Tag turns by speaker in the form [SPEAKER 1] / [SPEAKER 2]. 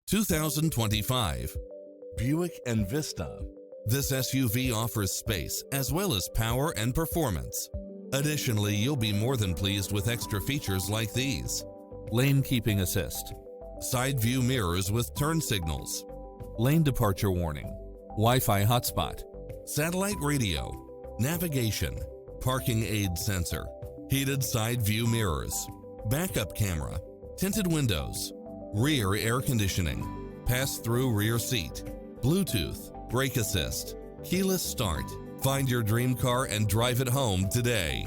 [SPEAKER 1] 2025
[SPEAKER 2] Buick Envista.
[SPEAKER 1] This SUV offers space as well as power and performance. Additionally, you'll be more than pleased with extra features like these: lane keeping assist, side view mirrors with turn signals, lane departure warning, Wi-Fi hotspot, satellite radio, navigation, parking aid sensor, heated side view mirrors, backup camera, tinted windows, rear air conditioning, pass-through rear seat, Bluetooth, brake assist, keyless start. Find your dream car and drive it home today.